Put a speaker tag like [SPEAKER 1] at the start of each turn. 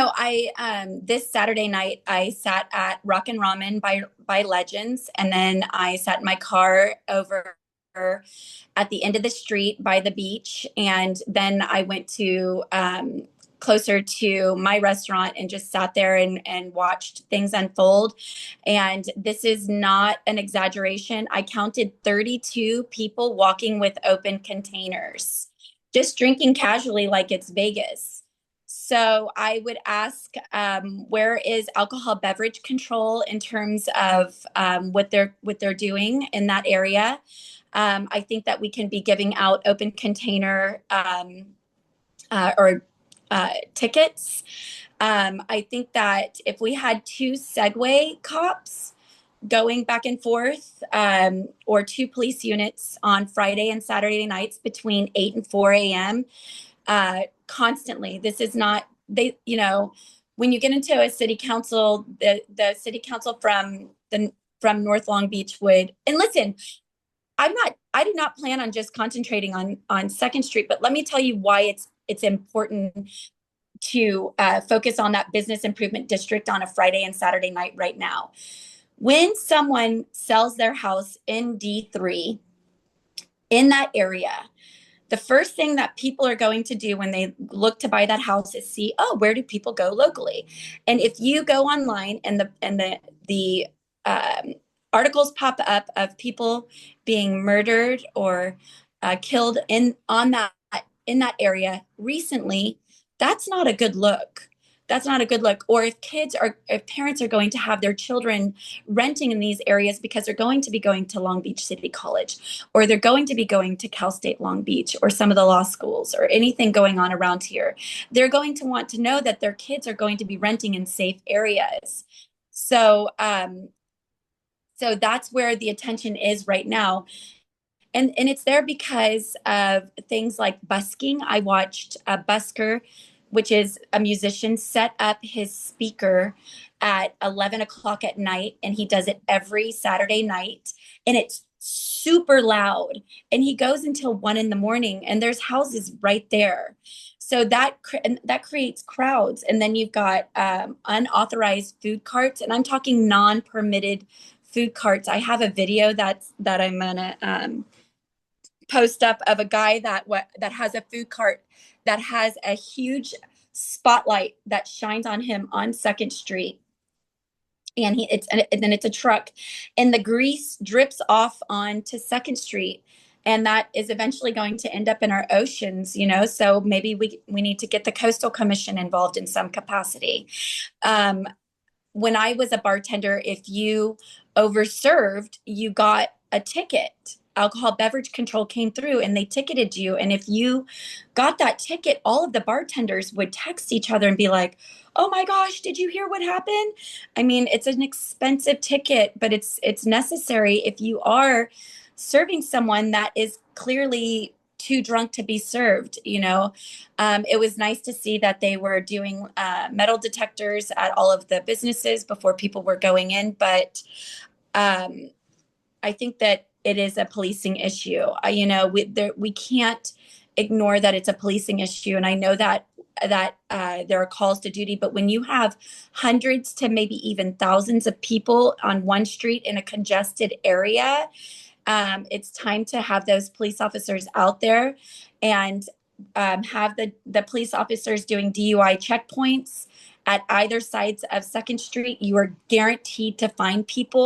[SPEAKER 1] So I this Saturday night I sat at Rock and Ramen by Legends, and then I sat in my car over at the end of the street by the beach, and then I went to closer to my restaurant and just sat there and watched things unfold. And this is not an exaggeration. I counted 32 people walking with open containers, just drinking casually like it's Vegas. So I would ask, where is alcohol beverage control in terms of what they're doing in that area? I think that we can be giving out open container or tickets. I think that if we had two Segway cops going back and forth, or two police units on Friday and Saturday nights between 8 and 4 a.m., constantly. This is not, when you get into a city council, the city council from North Long Beach would, and listen, I do not plan on just concentrating on Second Street, but let me tell you why it's important to focus on that business improvement district on a Friday and Saturday night right now. When someone sells their house in D3 in that area, the first thing that people are going to do when they look to buy that house is see, oh, where do people go locally? And if you go online and the articles pop up of people being murdered or killed in that area recently, that's not a good look. That's not a good look. Or if parents are going to have their children renting in these areas because they're going to be going to Long Beach City College, or they're going to be going to Cal State Long Beach, or some of the law schools, or anything going on around here, they're going to want to know that their kids are going to be renting in safe areas. So that's where the attention is right now. And it's there because of things like busking. I watched a busker, which is a musician, set up his speaker at 11 o'clock at night, and he does it every Saturday night, and it's super loud. And he goes until 1 in the morning, and there's houses right there. So that creates crowds. And then you've got unauthorized food carts, and I'm talking non-permitted food carts. I have a video that I'm gonna post up of a guy that has a food cart that has a huge spotlight that shines on him on Second Street, and then it's a truck, and the grease drips off onto Second Street, and that is eventually going to end up in our oceans. So maybe we need to get the Coastal Commission involved in some capacity. When I was a bartender, if you overserved, you got a ticket. Alcohol beverage control came through and they ticketed you. And if you got that ticket, all of the bartenders would text each other and be like, oh my gosh, did you hear what happened? I mean, it's an expensive ticket, but it's necessary if you are serving someone that is clearly too drunk to be served. It was nice to see that they were doing metal detectors at all of the businesses before people were going in, but I think that it is a policing issue. We can't ignore that it's a policing issue, and I know that there are calls to duty, but when you have hundreds to maybe even thousands of people on one street in a congested area, it's time to have those police officers out there, and have the police officers doing DUI checkpoints at either sides of Second Street. You are guaranteed to find people